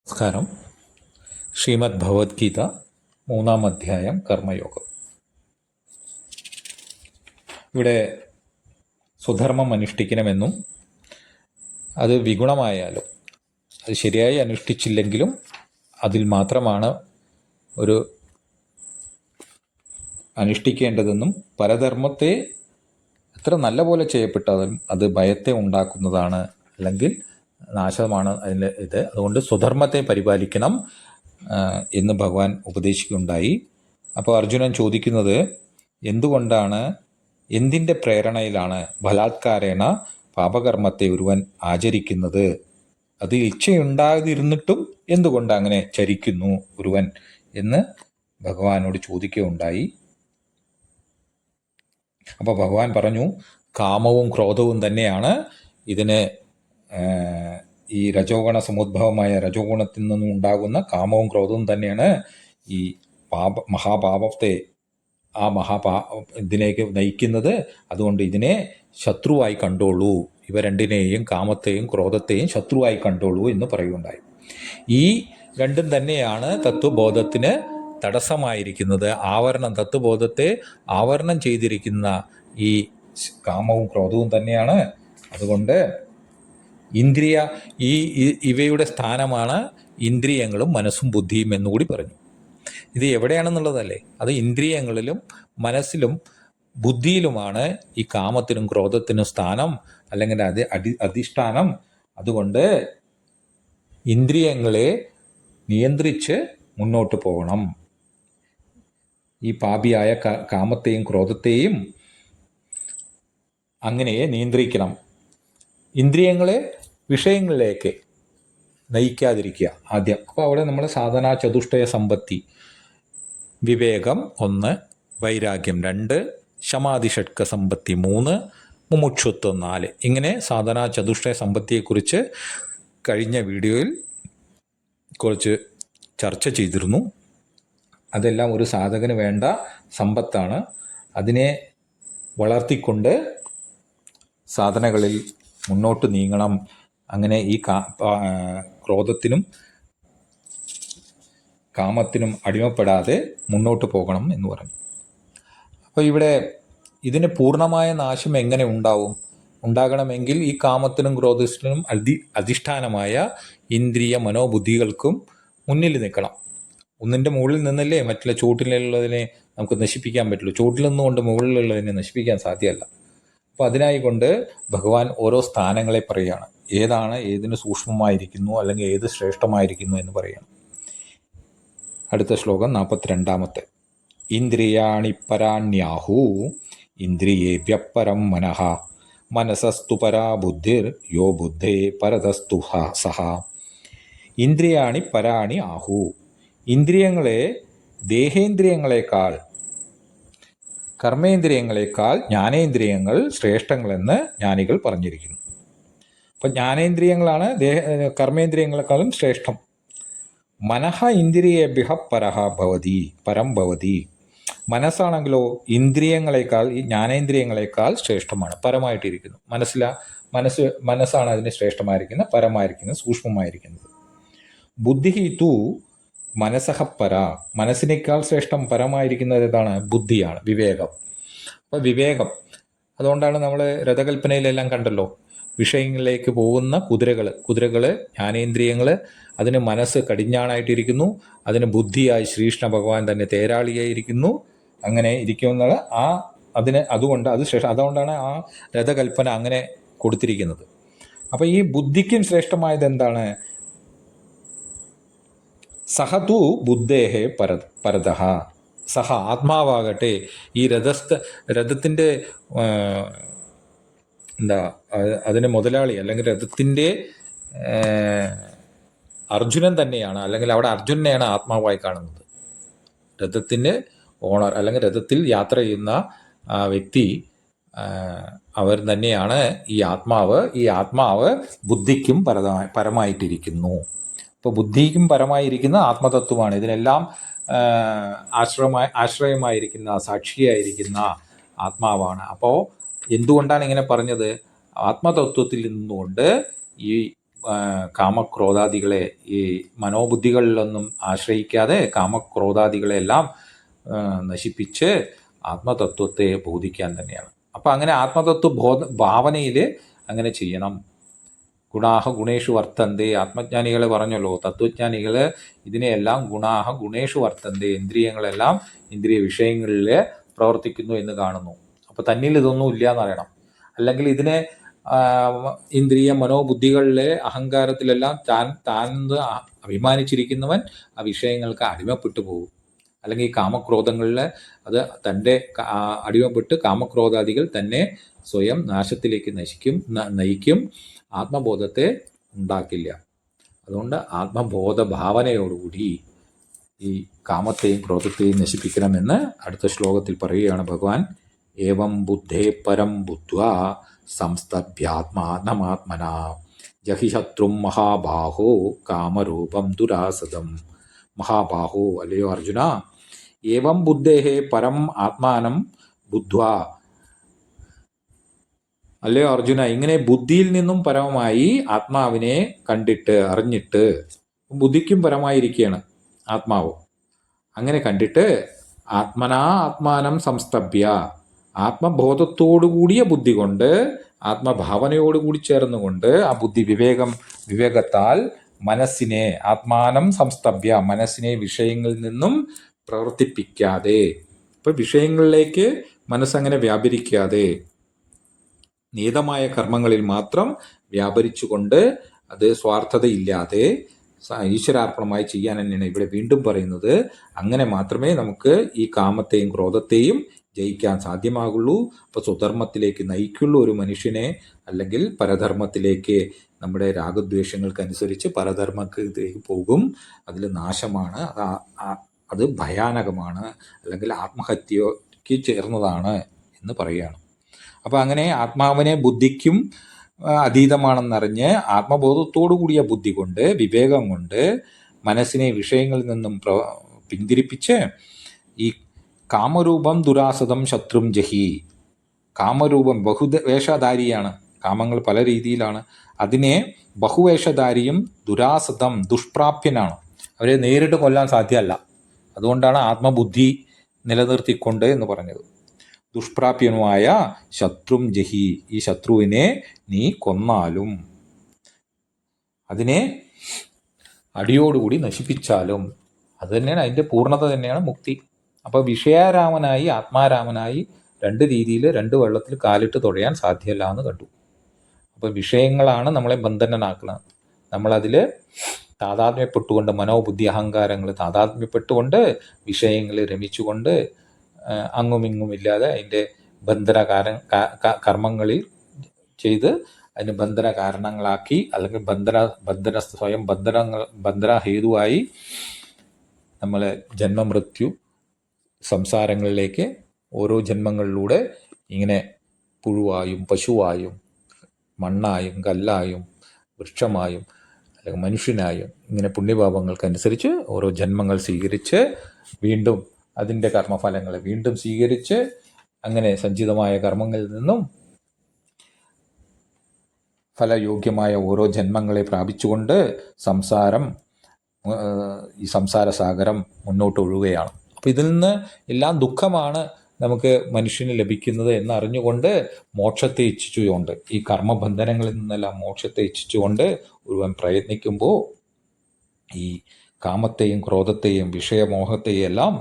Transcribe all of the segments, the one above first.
നമസ്കാരം. ശ്രീമദ് ഭഗവത്ഗീത 3-ാം അധ്യായം കർമ്മയോഗം. ഇവിടെ സ്വധർമ്മം അനുഷ്ഠിക്കണമെന്നും അത് വിഗുണമായാലും അത് ശരിയായി അനുഷ്ഠിച്ചില്ലെങ്കിലും അതിൽ മാത്രമാണ് ഒരു അനുഷ്ഠിക്കേണ്ടതെന്നും പരധർമ്മത്തെ എത്ര നല്ല പോലെ ചെയ്യപ്പെട്ടാലും അത് ഭയത്തെ ഉണ്ടാക്കുന്നതാണ്, അല്ലെങ്കിൽ നാശമാണ് അതിൻ്റെ ഇത്. അതുകൊണ്ട് സ്വധർമ്മത്തെ പരിപാലിക്കണം എന്ന് ഭഗവാൻ ഉപദേശിക്കുകയുണ്ടായി. അപ്പോൾ അർജുനൻ ചോദിക്കുന്നത്, എന്തുകൊണ്ടാണ്, എന്തിൻ്റെ പ്രേരണയിലാണ് ബലാത്കാരേണ പാപകർമ്മത്തെ ഒരുവൻ ആചരിക്കുന്നത്? അത് ഇച്ഛയുണ്ടാതിരുന്നിട്ടും എന്തുകൊണ്ട് അങ്ങനെ ചരിക്കുന്നു ഒരുവൻ എന്ന് ഭഗവാനോട് ചോദിക്കുകയുണ്ടായി. അപ്പോൾ ഭഗവാൻ പറഞ്ഞു, കാമവും ക്രോധവും തന്നെയാണ് ഇതിന്, ഈ രജോഗുണ സമുദ്ഭവമായ രജോഗുണത്തിൽ നിന്നും ഉണ്ടാകുന്ന കാമവും ക്രോധവും തന്നെയാണ് ഈ മഹാപാപത്തെ ഇതിലേക്ക് നയിക്കുന്നത്. അതുകൊണ്ട് ഇതിനെ ശത്രുവായി കണ്ടോളൂ, ഇവ രണ്ടിനെയും, കാമത്തെയും ക്രോധത്തെയും ശത്രുവായി കണ്ടോളൂ എന്ന് പറയുകയുണ്ടായി. ഈ രണ്ടും തന്നെയാണ് തത്വബോധത്തിന് തടസ്സമായിരിക്കുന്നത്. തത്വബോധത്തെ ആവരണം ചെയ്തിരിക്കുന്ന ഈ കാമവും ക്രോധവും തന്നെയാണ്. അതുകൊണ്ട് ഇവയുടെ സ്ഥാനമാണ് ഇന്ദ്രിയങ്ങളും മനസ്സും ബുദ്ധിയും എന്നുകൂടി പറഞ്ഞു. ഇത് എവിടെയാണെന്നുള്ളതല്ലേ? അത് ഇന്ദ്രിയങ്ങളിലും മനസ്സിലും ബുദ്ധിയിലുമാണ് ഈ കാമത്തിനും ക്രോധത്തിനും സ്ഥാനം, അല്ലെങ്കിൽ അധിഷ്ഠാനം. അതുകൊണ്ട് ഇന്ദ്രിയങ്ങളെ നിയന്ത്രിച്ച് മുന്നോട്ട് പോകണം. ഈ പാപിയായ കാമത്തെയും ക്രോധത്തെയും അങ്ങനെ നിയന്ത്രിക്കണം. ഇന്ദ്രിയങ്ങളെ വിഷയങ്ങളിലേക്ക് നയിക്കാതിരിക്കുക ആദ്യം. അപ്പോൾ അവിടെ നമ്മൾ സാധനാ ചതുഷ്ടയ സമ്പത്തി, വിവേകം 1, വൈരാഗ്യം 2, ശമാധി ഷഡ്ക സമ്പത്തി 3, മുമുക്ഷുത്വം 4, ഇങ്ങനെ സാധനാ ചതുഷ്ടയ സമ്പത്തിയെക്കുറിച്ച് കഴിഞ്ഞ വീഡിയോയിൽ കുറച്ച് ചർച്ച ചെയ്തിരുന്നു. അതെല്ലാം ഒരു സാധകന് വേണ്ട സമ്പത്താണ്. അതിനെ വളർത്തിക്കൊണ്ട് സാധനകളിൽ മുന്നോട്ട് നീങ്ങണം. അങ്ങനെ ഈ ക്രോധത്തിനും കാമത്തിനും അടിമപ്പെടാതെ മുന്നോട്ട് പോകണം എന്ന് പറഞ്ഞു. അപ്പോൾ ഇവിടെ ഇതിന് പൂർണ്ണമായ നാശം എങ്ങനെ ഉണ്ടാകണമെങ്കിൽ ഈ കാമത്തിനും ക്രോധത്തിനും അധിഷ്ഠാനമായ ഇന്ദ്രിയ മനോബുദ്ധികൾക്കും മുന്നിൽ നിൽക്കണം. ഒന്നിൻ്റെ മുകളിൽ നിന്നല്ലേ മറ്റുള്ള ചുവട്ടിലുള്ളതിനെ നമുക്ക് നശിപ്പിക്കാൻ പറ്റുള്ളൂ. ചുവട്ടിൽ നിന്നുകൊണ്ട് മുകളിലുള്ളതിനെ നശിപ്പിക്കാൻ സാധ്യമല്ല. അപ്പോൾ അതിനായിക്കൊണ്ട് ഭഗവാൻ ഓരോ സ്ഥാനങ്ങളെ പറയുകയാണ്. ഏതാണ് ഏതിന് സൂക്ഷ്മമായിരിക്കുന്നു, അല്ലെങ്കിൽ ഏത് ശ്രേഷ്ഠമായിരിക്കുന്നു എന്ന് പറയണം. അടുത്ത ശ്ലോകം 42. ഇന്ദ്രിയാണി പരാണ്യാഹു ഇന്ദ്രിയേഭ്യ പരം മനഃ മനസസ്തു പരാ ബുദ്ധിർ യോ ബുദ്ധേ പരതസ്തു സഹ. ഇന്ദ്രിയാണി പരാണി ആഹു, ഇന്ദ്രിയങ്ങളെ ദേഹേന്ദ്രിയങ്ങളെക്കാൾ, കർമ്മേന്ദ്രിയങ്ങളെക്കാൾ ജ്ഞാനേന്ദ്രിയങ്ങൾ ശ്രേഷ്ഠങ്ങളെന്ന് ജ്ഞാനികൾ പറഞ്ഞിരിക്കുന്നു. അപ്പം ജ്ഞാനേന്ദ്രിയങ്ങളാണ് കർമ്മേന്ദ്രിയങ്ങളെക്കാളും ശ്രേഷ്ഠം. മനഃ ഇന്ദ്രിയേഭ്യഃ പരം ഭവതി. മനസ്സാണെങ്കിലോ ഇന്ദ്രിയങ്ങളെക്കാൾ, ഈ ജ്ഞാനേന്ദ്രിയങ്ങളെക്കാൾ ശ്രേഷ്ഠമാണ്, പരമായിട്ടിരിക്കുന്നു. മനസ്സാണ് അതിന് ശ്രേഷ്ഠമായിരിക്കുന്നത്, പരമായിരിക്കുന്നത്, സൂക്ഷ്മമായിരിക്കുന്നത്. ബുദ്ധി തു മനസ്സഹ പര, മനസ്സിനേക്കാൾ ശ്രേഷ്ഠം പരമായിരിക്കുന്നത് ഏതാണ്? ബുദ്ധിയാണ്, വിവേകം. അപ്പോൾ വിവേകം, അതുകൊണ്ടാണ് നമ്മൾ രഥകൽപ്പനയിലെല്ലാം കണ്ടല്ലോ, വിഷയങ്ങളിലേക്ക് പോകുന്ന കുതിരകൾ ജ്ഞാനേന്ദ്രിയങ്ങൾ, അതിന് മനസ്സ് കടിഞ്ഞാണായിട്ടിരിക്കുന്നു, അതിന് ബുദ്ധിയായി ശ്രീകൃഷ്ണ ഭഗവാൻ തന്നെ തേരാളിയായിരിക്കുന്നു. അങ്ങനെ ഇരിക്കുന്നത് അതുകൊണ്ട് അത് ശ്രേഷ്ഠ. അതുകൊണ്ടാണ് ആ രഥകൽപ്പന അങ്ങനെ കൊടുത്തിരിക്കുന്നത്. അപ്പോൾ ഈ ബുദ്ധിക്കും ശ്രേഷ്ഠമായത് എന്താണ്? സഹതു ബുദ്ധേഹേ പരതഃ. സഹ ആത്മാവാകട്ടെ, ഈ രഥത്തിൻ്റെ അതിന് മുതലാളി, അല്ലെങ്കിൽ രഥത്തിൻ്റെ അർജുനൻ തന്നെയാണ്, അല്ലെങ്കിൽ അവിടെ അർജുനനെയാണ് ആത്മാവായി കാണുന്നത്. രഥത്തിൻ്റെ ഓണർ, അല്ലെങ്കിൽ രഥത്തിൽ യാത്ര ചെയ്യുന്ന വ്യക്തി, അവർ തന്നെയാണ് ഈ ആത്മാവ്. ഈ ആത്മാവ് ബുദ്ധിക്കും പരമായിട്ടിരിക്കുന്നു. ഇപ്പോൾ ബുദ്ധിക്കും പരമായിരിക്കുന്ന ആത്മതത്വമാണ്. ഇതിനെല്ലാം ആശ്രയമായിരിക്കുന്ന, സാക്ഷിയായിരിക്കുന്ന ആത്മാവാണ്. അപ്പോൾ എന്തുകൊണ്ടാണ് ഇങ്ങനെ പറഞ്ഞത്? ആത്മതത്വത്തിൽ നിന്നുകൊണ്ട് ഈ കാമക്രോധാദികളെ ഈ മനോബുദ്ധികളിലൊന്നും ആശ്രയിക്കാതെ കാമക്രോധാദികളെല്ലാം നശിപ്പിച്ച് ആത്മതത്വത്തെ ബോധിക്കാൻ തന്നെയാണ്. അപ്പം അങ്ങനെ ആത്മതത്വ ഭാവനയിൽ അങ്ങനെ ചെയ്യണം. ഗുണാഹ ഗുണേഷു വർത്തന്തേ, ആത്മജ്ഞാനികളെ പറഞ്ഞല്ലോ, തത്വജ്ഞാനികൾ ഇതിനെയെല്ലാം ഗുണാഹ ഗുണേഷു വർത്തന്തേ, ഇന്ദ്രിയങ്ങളെല്ലാം ഇന്ദ്രിയ വിഷയങ്ങളിൽ പ്രവർത്തിക്കുന്നു എന്ന് കാണുന്നു. അപ്പോൾ തന്നിൽ ഇതൊന്നും ഇല്ല എന്നറിയണം. അല്ലെങ്കിൽ ഇതിനെ ഇന്ദ്രിയ മനോബുദ്ധികളിലെ അഹങ്കാരത്തിലെല്ലാം താൻ അഭിമാനിച്ചിരിക്കുന്നവൻ ആ വിഷയങ്ങൾക്ക് അടിമപ്പെട്ടു പോകും. അല്ലെങ്കിൽ കാമക്രോധങ്ങളിൽ അത് തൻ്റെ അടിമപ്പെട്ട് കാമക്രോധാദികൾ തന്നെ സ്വയം നാശത്തിലേക്ക് നയിക്കും, ആത്മബോധത്തെ ഉണ്ടാക്കില്ല. അതുകൊണ്ട് ആത്മബോധ ഭാവനയോടുകൂടി ഈ കാമത്തെയും ക്രോധത്തെയും നശിപ്പിക്കണമെന്ന് അടുത്ത ശ്ലോകത്തിൽ പറയുകയാണ് ഭഗവാൻ. ഏവം ബുദ്ധേ പരം ബുദ്ധ്വാ സംസ്തഭ്യാത്മാത്മനാത്മന ജഹി ശത്രും മഹാബാഹോ കാമരൂപം ദുരാസദം. മഹാബാഹോ, അല്ലയോ അർജുന, ഏവം ബുദ്ധേഹേ പരം ആത്മാനം ബുദ്ധ്വാ, അല്ലയോ അർജുന, ഇങ്ങനെ ബുദ്ധിയിൽ നിന്നും പരമമായി ആത്മാവിനെ കണ്ടിട്ട് അറിഞ്ഞിട്ട്, ബുദ്ധിക്കും പരമായിരിക്കുകയാണ് ആത്മാവ്, അങ്ങനെ കണ്ടിട്ട് ആത്മനാ ആത്മാനം സംസ്തഭ്യ, ആത്മബോധത്തോടുകൂടിയ ബുദ്ധി കൊണ്ട് ആത്മഭാവനയോടുകൂടി ചേർന്നുകൊണ്ട് ആ ബുദ്ധി വിവേകത്താൽ മനസ്സിനെ ആത്മാനം സംസ്തഭ്യ, മനസ്സിനെ വിഷയങ്ങളിൽ നിന്നും പ്രവർത്തിപ്പിക്കാതെ, ഇപ്പം വിഷയങ്ങളിലേക്ക് മനസ്സങ്ങനെ വ്യാപരിക്കാതെ നിയതമായ കർമ്മങ്ങളിൽ മാത്രം വ്യാപരിച്ചുകൊണ്ട് അത് സ്വാർത്ഥതയില്ലാതെ ഈശ്വരാർപ്പണമായി ചെയ്യാൻ തന്നെയാണ് ഇവിടെ വീണ്ടും പറയുന്നത്. അങ്ങനെ മാത്രമേ നമുക്ക് ഈ കാമത്തെയും ക്രോധത്തെയും ജയിക്കാൻ സാധ്യമാകുള്ളൂ. അപ്പോൾ സ്വധർമ്മത്തിലേക്ക് നയിക്കുള്ള ഒരു മനുഷ്യനെ, അല്ലെങ്കിൽ പരധർമ്മത്തിലേക്ക്, നമ്മുടെ രാഗദ്വേഷങ്ങൾക്കനുസരിച്ച് പരധർമ്മത്തിലേക്ക് പോകും. അതിൽ നാശമാണ്, അത് ഭയാനകമാണ്, അല്ലെങ്കിൽ ആത്മഹത്യയ്ക്ക് ചേർന്നതാണ് എന്ന് പറയുകയാണ്. അപ്പോൾ അങ്ങനെ ആത്മാവിനെ ബുദ്ധിക്കും അതീതമാണെന്നറിഞ്ഞ് ആത്മബോധത്തോടു കൂടിയ ബുദ്ധി കൊണ്ട്, വിവേകം കൊണ്ട് മനസ്സിനെ വിഷയങ്ങളിൽ നിന്നും പിന്തിരിപ്പിച്ച് ഈ കാമരൂപം ദുരാസദം ശത്രും ജഹി, കാമരൂപം ബഹുവേഷധാരിയാണ്, കാമങ്ങൾ പല രീതിയിലാണ്, അതിനെ ബഹുവേഷധാരിയും ദുരാസദം ദുഷ്പ്രാപ്യനാണ്, അവരെ നേരിട്ട് കൊല്ലാൻ സാധ്യമല്ല. അതുകൊണ്ടാണ് ആത്മബുദ്ധി നിലനിർത്തിക്കൊണ്ട് എന്ന് പറഞ്ഞത്. ദുഷ്പ്രാപ്യനുമായ ശത്രും ജഹി, ഈ ശത്രുവിനെ നീ കൊന്നാലും, അതിനെ അടിയോടുകൂടി നശിപ്പിച്ചാലും അത് തന്നെയാണ് അതിൻ്റെ പൂർണ്ണത, തന്നെയാണ് മുക്തി. അപ്പോൾ വിഷയാരാമനായി ആത്മാരാമനായി രണ്ട് രീതിയിൽ, രണ്ട് വെള്ളത്തിൽ കാലിട്ട് തുഴയാൻ സാധ്യമല്ല എന്ന് കണ്ടു. അപ്പോൾ വിഷയങ്ങളാണ് നമ്മളെ ബന്ധനനാക്കുന്നത്. നമ്മളതിൽ താതാത്മ്യപ്പെട്ടുകൊണ്ട്, മനോബുദ്ധി അഹങ്കാരങ്ങൾ താതാത്മ്യപ്പെട്ടുകൊണ്ട് വിഷയങ്ങൾ രമിച്ചുകൊണ്ട് അങ്ങുമിങ്ങുമില്ലാതെ അതിൻ്റെ കർമ്മങ്ങളിൽ ചെയ്ത് അതിന് ബന്ധന കാരണങ്ങളാക്കി, അല്ലെങ്കിൽ സ്വയം ബന്ധന ഹേതുവായി നമ്മളെ ജന്മമൃത്യു സംസാരങ്ങളിലേക്ക് ഓരോ ജന്മങ്ങളിലൂടെ ഇങ്ങനെ പുഴുവായും പശുവായും മണ്ണായും കല്ലായും വൃക്ഷമായും അല്ലെങ്കിൽ മനുഷ്യനായും ഇങ്ങനെ പുണ്യപാപങ്ങൾക്കനുസരിച്ച് ഓരോ ജന്മങ്ങൾ സ്വീകരിച്ച് വീണ്ടും അതിൻ്റെ കർമ്മഫലങ്ങളെ വീണ്ടും സ്വീകരിച്ച് അങ്ങനെ സഞ്ചിതമായ കർമ്മങ്ങളിൽ നിന്നും ഫലയോഗ്യമായ ഓരോ ജന്മങ്ങളെ പ്രാപിച്ചുകൊണ്ട് ഈ സംസാര സാഗരം മുന്നോട്ട് ഒഴുകുകയാണ്. അപ്പോൾ ഇതിൽ നിന്ന് എല്ലാം ദുഃഖമാണ് നമുക്ക് മനുഷ്യന് ലഭിക്കുന്നത് എന്നറിഞ്ഞുകൊണ്ട് മോക്ഷത്തെ ഇച്ഛിച്ചുകൊണ്ട്, ഈ കർമ്മബന്ധനങ്ങളിൽ നിന്നെല്ലാം മോക്ഷത്തെ ഇച്ഛിച്ചുകൊണ്ട് ഒരുവൻ പ്രയത്നിക്കുമ്പോൾ ഈ കാമത്തെയും ക്രോധത്തെയും വിഷയമോഹത്തെയും എല്ലാം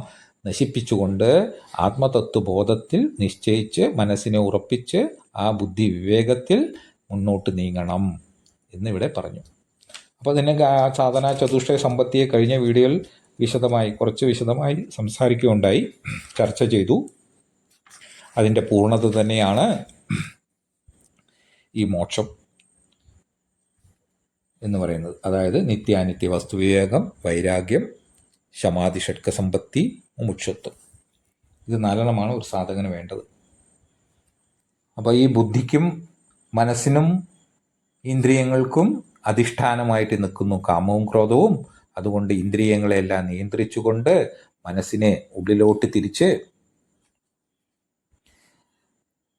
നശിപ്പിച്ചുകൊണ്ട് ആത്മതത്വബോധത്തിൽ നിശ്ചയിച്ച് മനസ്സിനെ ഉറപ്പിച്ച് ആ ബുദ്ധി വിവേകത്തിൽ മുന്നോട്ട് നീങ്ങണം എന്നിവിടെ പറഞ്ഞു. അപ്പോൾ അതിനെ സാധന ചതുഷ്ടയ സമ്പത്തിയെ കഴിഞ്ഞ വീഡിയോയിൽ കുറച്ച് വിശദമായി സംസാരിക്കുകയുണ്ടായി, ചർച്ച ചെയ്തു. അതിൻ്റെ പൂർണ്ണത തന്നെയാണ് ഈ മോക്ഷം എന്ന് പറയുന്നത്. അതായത് നിത്യാനിത്യ വസ്തുവിവേകം, വൈരാഗ്യം, ശമാധി ഷഡ്കസമ്പത്തി, മുമുക്ഷത്വം. ഇത് 4 ഒരു സാധകന് വേണ്ടത്. അപ്പോൾ ഈ ബുദ്ധിക്കും മനസ്സിനും ഇന്ദ്രിയങ്ങൾക്കും അധിഷ്ഠാനമായിട്ട് നിൽക്കുന്നു കാമവും ക്രോധവും. അതുകൊണ്ട് ഇന്ദ്രിയങ്ങളെല്ലാം നിയന്ത്രിച്ചുകൊണ്ട് മനസ്സിനെ ഉള്ളിലോട്ട് തിരിച്ച്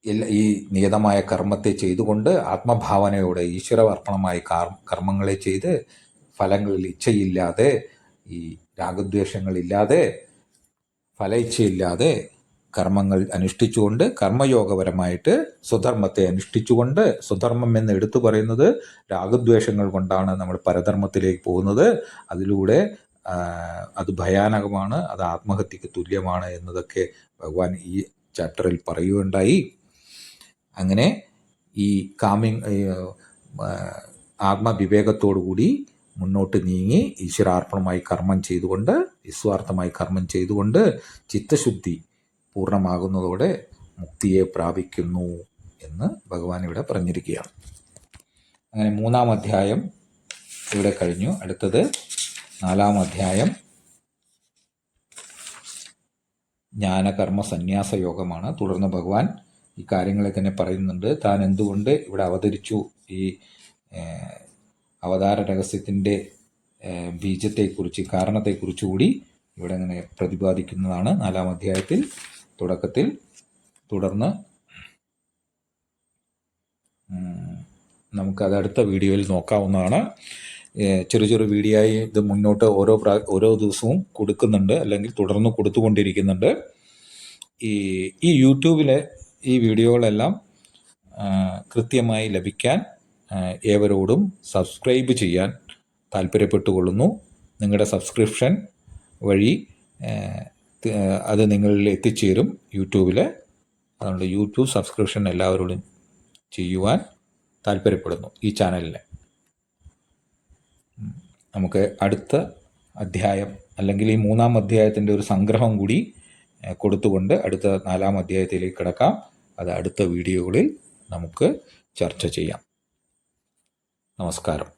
ഈ നിയതമായ കർമ്മത്തെ ചെയ്തുകൊണ്ട് ആത്മഭാവനയോടെ ഈശ്വരാർപ്പണമായ കർമ്മങ്ങളെ ചെയ്ത് ഫലങ്ങളിൽ ഇച്ഛയില്ലാതെ, ഈ രാഗദ്വേഷങ്ങളില്ലാതെ, ഫല ഇച്ഛയില്ലാതെ കർമ്മങ്ങൾ അനുഷ്ഠിച്ചുകൊണ്ട് കർമ്മയോഗപരമായിട്ട് സ്വധർമ്മത്തെ അനുഷ്ഠിച്ചുകൊണ്ട്, സ്വധർമ്മം എന്ന് എടുത്തു പറയുന്നത് രാഗദ്വേഷങ്ങൾ കൊണ്ടാണ് നമ്മൾ പരധർമ്മത്തിലേക്ക് പോകുന്നത്. അതിലൂടെ അത് ഭയാനകമാണ്, അത് ആത്മഹത്യക്ക് തുല്യമാണ് എന്നതൊക്കെ ഭഗവാൻ ഈ ചാപ്റ്ററിൽ പറയുകയുണ്ടായി. അങ്ങനെ ഈ ആത്മവിവേകത്തോടുകൂടി മുന്നോട്ട് നീങ്ങി ഈശ്വരാർപ്പണമായി കർമ്മം ചെയ്തുകൊണ്ട്, നിസ്വാർത്ഥമായി കർമ്മം ചെയ്തുകൊണ്ട് ചിത്തശുദ്ധി പൂർണ്ണമാകുന്നതോടെ മുക്തിയെ പ്രാപിക്കുന്നു എന്ന് ഭഗവാൻ ഇവിടെ പറഞ്ഞിരിക്കുകയാണ്. അങ്ങനെ 3-ാം അധ്യായം ഇവിടെ കഴിഞ്ഞു. അടുത്തത് 4-ാം അധ്യായം ജ്ഞാനകർമ്മ സന്യാസ യോഗമാണ്. തുടർന്ന് ഭഗവാൻ ഈ കാര്യങ്ങളെ തന്നെ പറയുന്നുണ്ട്. താൻ എന്തുകൊണ്ട് ഇവിടെ അവതരിച്ചു, ഈ അവതാര രഹസ്യത്തിൻ്റെ ബീജത്തെക്കുറിച്ച്, കാരണത്തെക്കുറിച്ച് കൂടി ഇവിടെ ഇങ്ങനെ പ്രതിപാദിക്കുന്നതാണ് 4-ാം അധ്യായത്തിൽ തുടക്കത്തിൽ. തുടർന്ന് നമുക്കത് അടുത്ത വീഡിയോയിൽ നോക്കാവുന്നതാണ്. ചെറു വീഡിയോ ആയി ഇത് മുന്നോട്ട് ഓരോ ദിവസവും കൊടുക്കുന്നുണ്ട്, അല്ലെങ്കിൽ തുടർന്ന് കൊടുത്തുകൊണ്ടിരിക്കുന്നുണ്ട്. ഈ യൂട്യൂബിലെ ഈ വീഡിയോകളെല്ലാം കൃത്യമായി ലഭിക്കാൻ ഏവരോടും സബ്സ്ക്രൈബ് ചെയ്യാൻ താല്പര്യപ്പെട്ടുകൊള്ളുന്നു. നിങ്ങളുടെ സബ്സ്ക്രിപ്ഷൻ വഴി അത് നിങ്ങളിൽ എത്തിച്ചേരും യൂട്യൂബിൽ. അതുകൊണ്ട് യൂട്യൂബ് സബ്സ്ക്രിപ്ഷൻ എല്ലാവരോടും ചെയ്യുവാൻ താല്പര്യപ്പെടുന്നു ഈ ചാനലിനെ. നമുക്ക് അടുത്ത അധ്യായം, അല്ലെങ്കിൽ ഈ 3-ാം അധ്യായത്തിൻ്റെ ഒരു സംഗ്രഹം കൂടി കൊടുത്തുകൊണ്ട് അടുത്ത 4-ാം അധ്യായത്തിലേക്ക് കിടക്കാം. അത് അടുത്ത വീഡിയോകളിൽ നമുക്ക് ചർച്ച ചെയ്യാം. നമസ്കാരം.